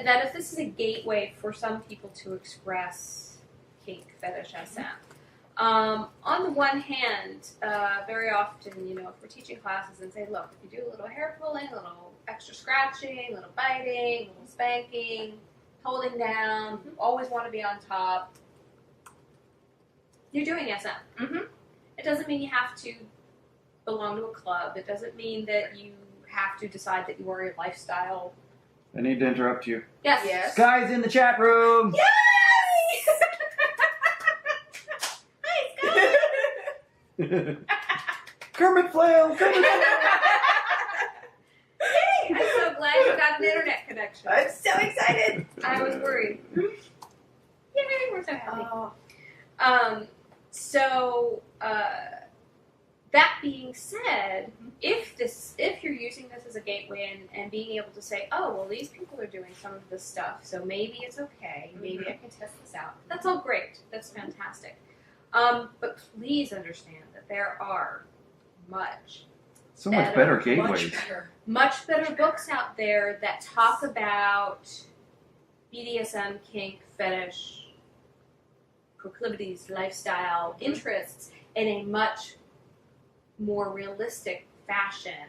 that if this is a gateway for some people to express kink, fetish, SM. On the one hand, very often, if we're teaching classes and say, look, if you do a little hair pulling, a little extra scratching, a little biting, a little spanking, holding down, always want to be on top, you're doing SM. Mm-hmm. It doesn't mean you have to belong to a club. It doesn't mean that you have to decide that you are a lifestyle. I need to interrupt you. Yes. Sky's in the chat room. Yes! Kermit Flail. Hey, I'm so glad you got an internet connection. I'm so excited. I was worried. Yay, we're so happy. Oh. That being said, if you're using this as a gateway and being able to say, oh, well, these people are doing some of this stuff, so maybe it's okay. Maybe I can test this out. That's all great. That's fantastic. But please understand that there are So much better gateways. much better books out there that talk about BDSM, kink, fetish, proclivities, lifestyle, interests in a much more realistic fashion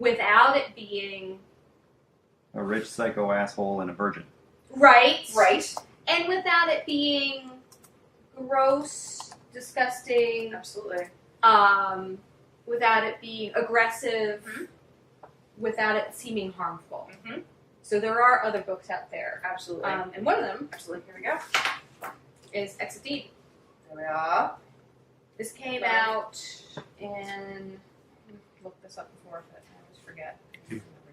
without it being A rich psycho asshole and a virgin. right, And without it being gross, disgusting, absolutely. without it being aggressive, without it seeming harmful. Mm-hmm. So there are other books out there. Absolutely. And one of them Absolutely. Here we go. is Exodine. There we are. This came out in, I looked this up before, but I always forget.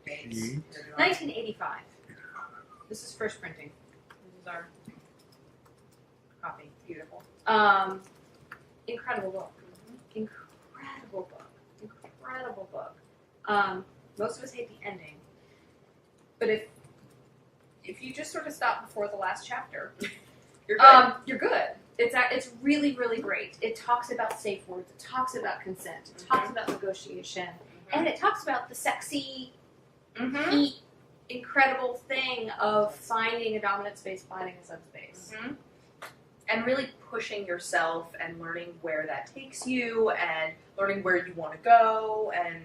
Dates. 1985. This is first printing. This is our copy. Beautiful. Incredible book. Incredible book. Incredible book. Most of us hate the ending. But if you just sort of stop before the last chapter, You're good. you're good. It's really, really great. It talks about safe words. It talks about consent. It talks about negotiation. And it talks about the sexy, heat, incredible thing of finding a dominant space, finding a subspace. And really pushing yourself and learning where that takes you and learning where you want to go. And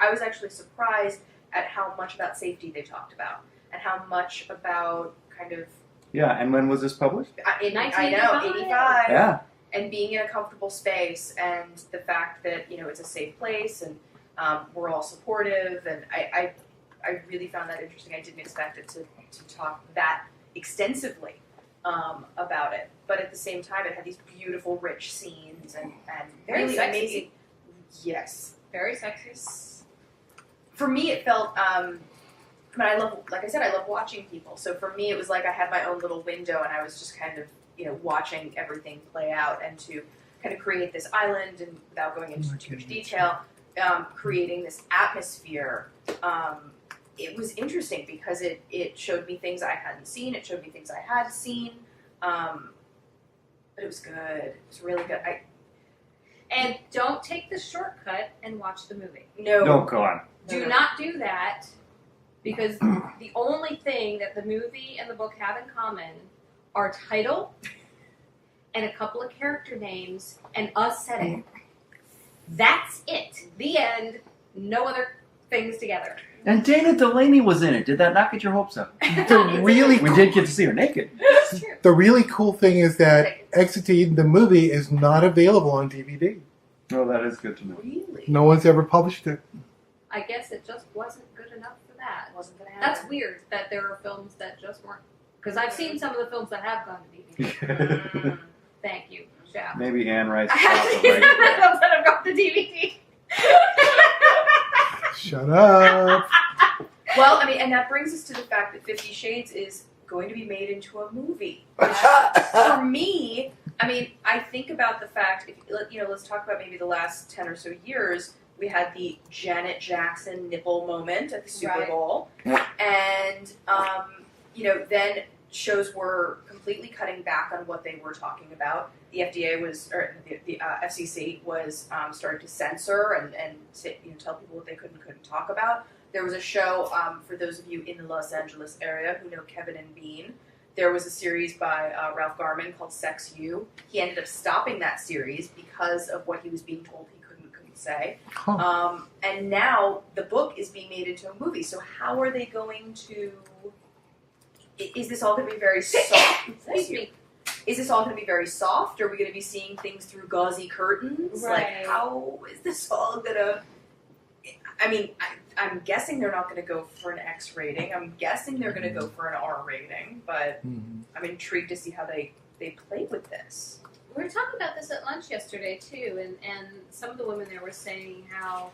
I was actually surprised at how much about safety they talked about and how much about kind of... Yeah, and when was this published? I know, 1985. 85. Yeah. And being in a comfortable space and the fact that, it's a safe place and we're all supportive. And I really found that interesting. I didn't expect it to talk that extensively about it. But at the same time, it had these beautiful, rich scenes and Very really sexy. amazing. Yes. Very sexy. For me, it felt... I love watching people. So for me, it was like I had my own little window, and I was just kind of, watching everything play out, and to kind of create this island, and without going into too much detail, creating this atmosphere. It was interesting because it showed me things I hadn't seen. It showed me things I had seen. But it was good. It was really good. And don't take the shortcut and watch the movie. No, go on. Do not do that, because the only thing that the movie and the book have in common are title and a couple of character names and a setting. That's it. The end. No other things together. And Dana Delaney was in it. Did that not get your hopes up? We did get to see her naked. That's true. The really cool thing is that Exodine, the movie, is not available on DVD. Oh, that is good to know. Really? No one's ever published it. I guess it just wasn't good enough for that. Wasn't gonna happen. That's weird that there are films that just weren't. Because I've seen some of the films that have gone to DVD. Thank you, Shab. Maybe Anne Rice. I have seen some of the films that have gone to DVD. Shut up. Well, and that brings us to the fact that 50 Shades is going to be made into a movie. For me, I think about the fact, let's talk about maybe the last 10 or so years. We had the Janet Jackson nipple moment at the Super Bowl. And, then shows were completely cutting back on what they were talking about. The FDA the FCC was starting to censor and tell people what they could and couldn't talk about. there was a show, for those of you in the Los Angeles area who know Kevin and Bean, there was a series by Ralph Garman called Sex You. He ended up stopping that series because of what he was being told he couldn't say. Huh. And now the book is being made into a movie. So how are they going to... Is this all going to be very soft? Excuse me. Is this all going to be very soft? Are we going to be seeing things through gauzy curtains? Right. Like, how is this all going to... I mean, I'm guessing they're not going to go for an X rating. I'm guessing they're going to go for an R rating. But I'm intrigued to see how they play with this. We were talking about this at lunch yesterday, too, and some of the women there were saying how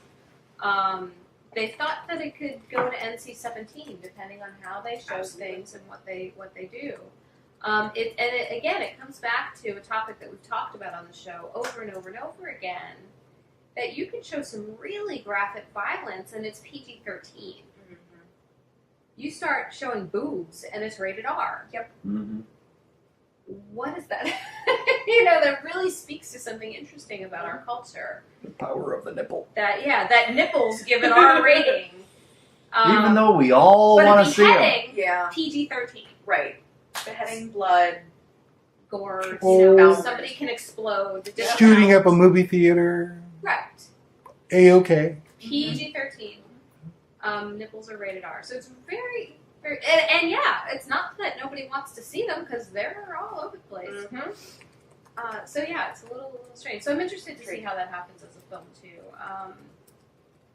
they thought that it could go to NC-17, depending on how they show things and what they do. It comes back to a topic that we've talked about on the show over and over and over again, that you can show some really graphic violence and it's PG-13. Mm-hmm. You start showing boobs and it's rated R. Yep. Mm-hmm. What is that? That really speaks to something interesting about our culture. The power of the nipple. That nipples give an R rating. Even though we all want to see them. Beheading, Yeah. PG-13. Right. Beheading, blood, Gore, Oh. somebody can explode. Shooting up a movie theater. Right. A-okay. PG-13. Nipples are rated R. So it's very, very... And it's not that nobody wants to see them, because they're all over the place. Mm-hmm. It's a little strange. So I'm interested to see how that happens as a film, too.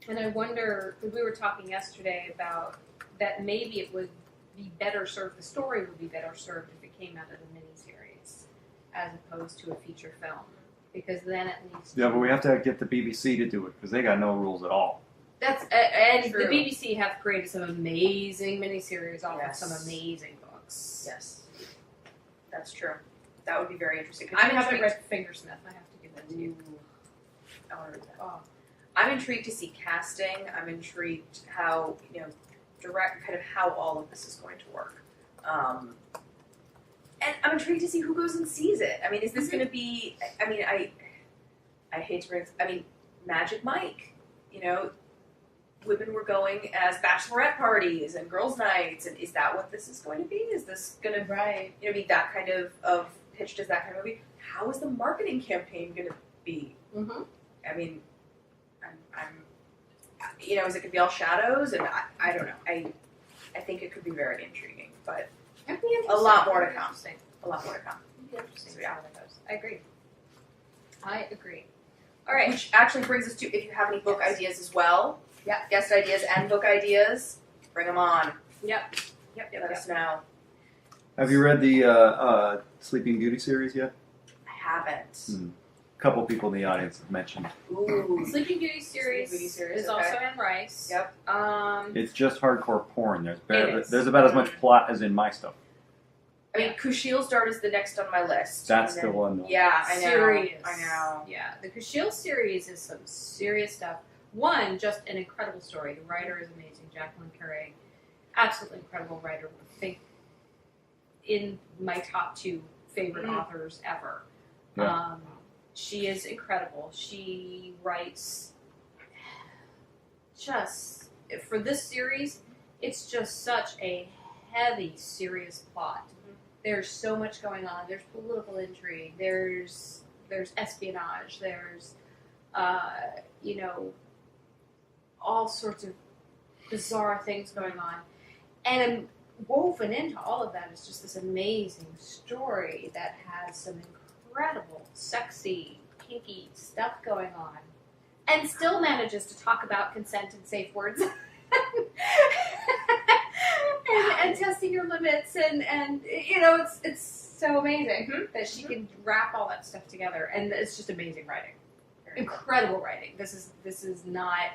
And I wonder, because we were talking yesterday about that maybe it would be better served, the story would be better served if it came out as a miniseries as opposed to a feature film. Because then at least... Yeah, but we have to get the BBC to do it, because they got no rules at all. That's and True. the BBC have created some amazing miniseries off of some amazing books. Yes. That's true. That would be very interesting. I haven't read Fingersmith. I have to give that to you. I want to read that. Oh. I'm intrigued to see casting. I'm intrigued how, direct, kind of how all of this is going to work. And I'm intrigued to see who goes and sees it. I mean, is this going to be, I hate to bring, Magic Mike, women were going as bachelorette parties and girls' nights, and is that what this is going to be? Is this going to, be that kind of pitched as that kind of movie? How is the marketing campaign going to be? Mm-hmm. I mean, is it going to be all shadows? And I don't know. I think it could be very intriguing, but a lot more to come. A lot more to come. It'd be interesting to see how that goes. I agree. All right. Which actually brings us to, if you have any book ideas as well, guest ideas and book ideas, bring them on. Yep. Let us know. Have you read the Sleeping Beauty series yet? I haven't. A couple people in the audience have mentioned. Ooh. Sleeping Beauty series is also Anne Rice. Yep. It's just hardcore porn. It There's about as much plot as in my stuff. I mean, Kushiel's Dart is the next on my list. That's the one. Though. Yeah, I know. Serious. I know. Yeah, the Kushiel series is some serious stuff. One, just an incredible story. The writer is amazing, Jacqueline Carey. Absolutely incredible writer. I think in my top 2 favorite authors ever. Yeah. She is incredible. She writes just, for this series, it's just such a heavy, serious plot. There's so much going on. There's political intrigue. There's espionage. There's, all sorts of bizarre things going on. And woven into all of that is just this amazing story that has some incredible, sexy, kinky stuff going on. And still manages to talk about consent and safe words. and testing your limits and it's so amazing that she can wrap all that stuff together, and it's just amazing writing, incredible writing. This is not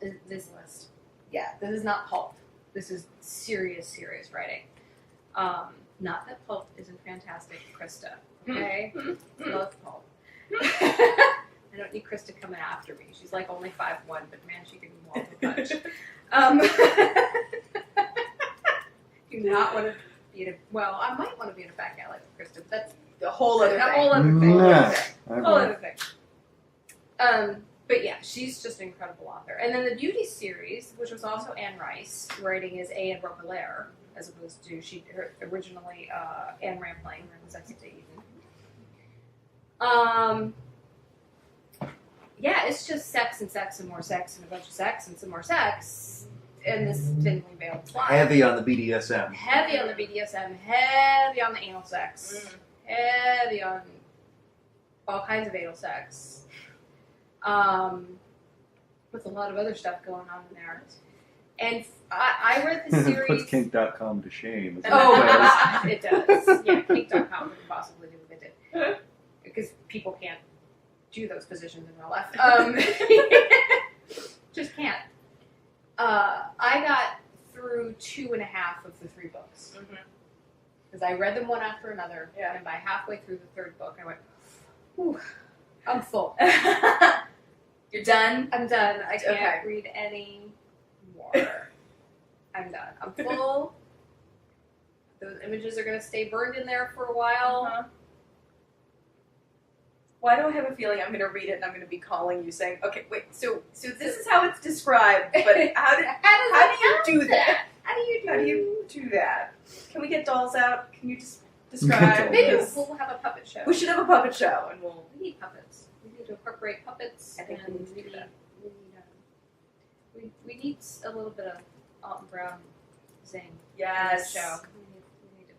this is not pulp. This is serious writing. Not that pulp isn't fantastic, Krista. Okay, love pulp. I don't need Krista coming after me. She's like only 5'1", but man, she can walk the punch. Do not want to be I might want to be in a fat gal like Krista, but that's the whole other thing. Whole other thing. Yeah. Whole other thing. But yeah, she's just an incredible author. And then the Beauty series, which was also Anne Rice, writing is A. Anne Robillard, as opposed to originally Anne Rampling, and then was Exit to Eden. Yeah, it's just sex and sex and more sex and a bunch of sex and some more sex in this thinly veiled plot. Heavy on the BDSM. Heavy on the BDSM, heavy on the anal sex, heavy on all kinds of anal sex, with a lot of other stuff going on in there. And I read the series. Puts kink.com to shame. Oh, it does. Yeah, kink.com couldn't possibly do what they did. Because people can't do those positions in real life. Just can't. I got through 2.5 of the 3 books. Because I read them one after another, and by halfway through the 3rd book, I went, "Whew, I'm full." You're done? I'm done. I can't read any more. I'm done. I'm full. Those images are going to stay burned in there for a while. Why do I have a feeling I'm going to read it and I'm going to be calling you saying, okay, wait, so this is how it's described, but how do you do that? How do you do that? Can we get dolls out? Can you just describe? Maybe we'll have a puppet show. We should have a puppet show, and We need puppets. We need to incorporate puppets. I think we need to do that. We need a little bit of Alton Brown zing. Yes. In the show. We need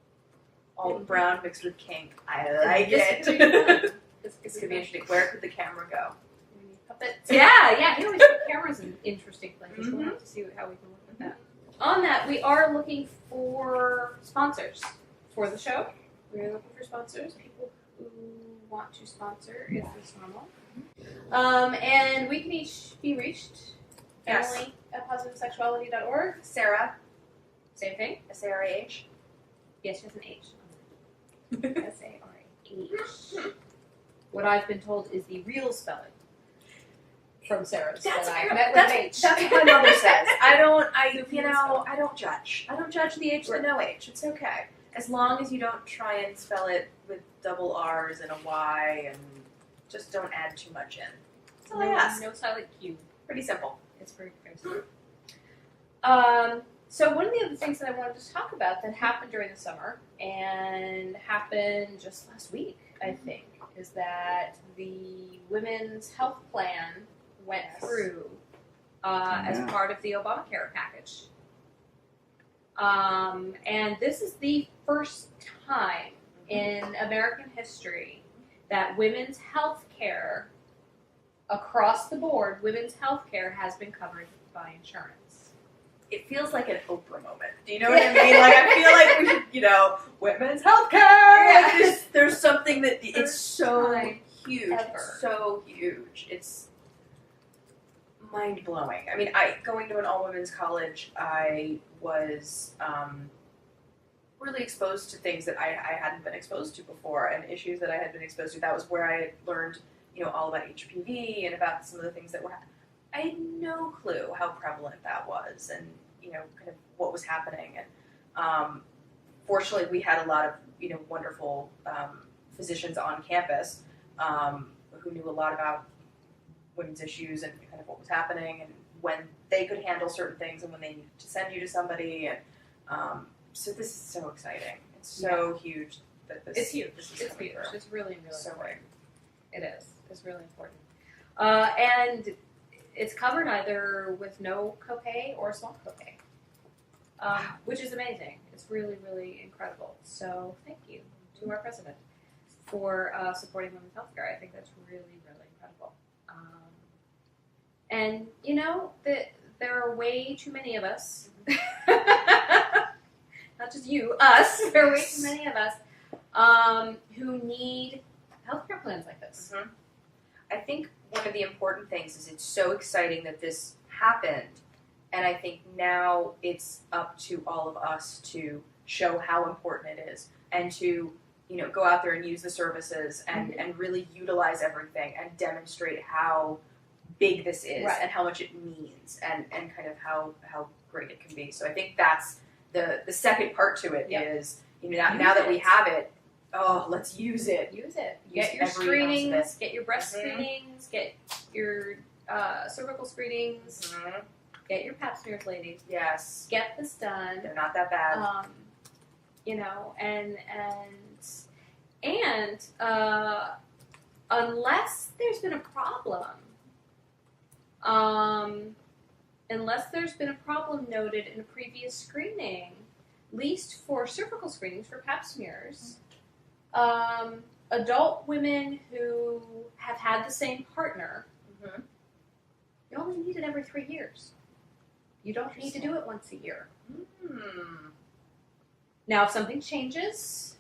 Alton Brown mixed with kink. I like it. This could be interesting. Where could the camera go? We need puppets. Yeah. He always put cameras in interesting places. We'll have to see how we can work with that. On that, we are looking for sponsors for the show. We're looking for sponsors, people who want to sponsor if it's normal. And we can each be reached. Yes. Emily at positivesexuality.org. Sarah. Same thing. S-A-R-A-H. Yes, she has an H. S-A-R-A-H. What I've been told is the real spelling from Sarah's. That's what my mother says. I don't judge. I don't judge the H or no H. It's okay. As long as you don't try and spell it with double R's and a Y and just don't add too much in. That's all I ask. No silent Q. Pretty simple. It's very simple. So one of the other things that I wanted to talk about that happened during the summer and happened just last week, I think, is that the Women's Health Plan went through as part of the Obamacare package. And this is the first time in American history that women's health care, across the board, women's health care has been covered by insurance. It feels like an Oprah moment. Do you know what I mean? Like, I feel like we should, women's health care! Like, there's something that, it's so huge. It's so huge. It's mind-blowing. I mean, going to an all-women's college, I was really exposed to things that I hadn't been exposed to before, and issues that I had been exposed to. That was where I had learned, all about HPV and about some of the things that were happening. I had no clue how prevalent that was, and kind of what was happening. And fortunately, we had a lot of wonderful physicians on campus who knew a lot about women's issues and kind of what was happening, and when they could handle certain things, and when they needed to send you to somebody. And so this is so exciting. It's so huge that this. It's huge. This is It's huge. through. It's really, really So important. It is. It's really important. And it's covered either with no copay or a small copay, which is amazing. It's really, really incredible. So thank you to our president for supporting women's healthcare. I think that's really, really incredible. And there are way too many of us, not just you, us. There are way too many of us who need healthcare plans like this. Mm-hmm. I think one of the important things is it's so exciting that this happened, and I think now it's up to all of us to show how important it is, and to go out there and use the services and really utilize everything and demonstrate how big this is and how much it means and kind of how great it can be. So I think that's the second part to it is now that we have it. Oh, let's use it. Use it. Get your screenings, get your breast screenings, get your cervical screenings. Mhm. Get your pap smears, ladies. Yes. Get this done. They're not that bad. You know, and unless there's been a problem, noted in a previous screening, at least for cervical screenings for pap smears, adult women who have had the same partner, Mhm. you only need it every 3 years. You don't need to do it once a year. Hmm. Now, if something changes,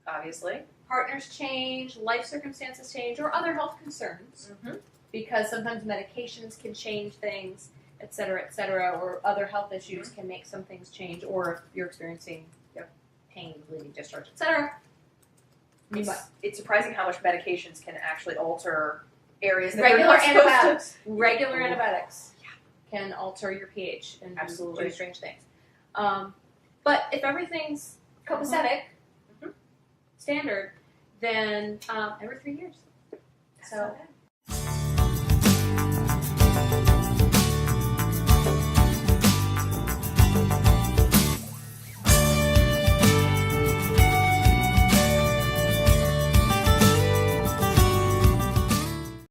Obviously. partners change, life circumstances change, or other health concerns, Mhm. because sometimes medications can change things, et cetera, or other health issues can make some things change, or if you're experiencing pain, bleeding, discharge, et cetera. It's surprising how much medications can actually alter areas that Regular they're not supposed antibiotics. to. Regular antibiotics can alter your pH and Absolutely. do strange things. But if everything's copacetic, standard, then every 3 years. That's So not bad.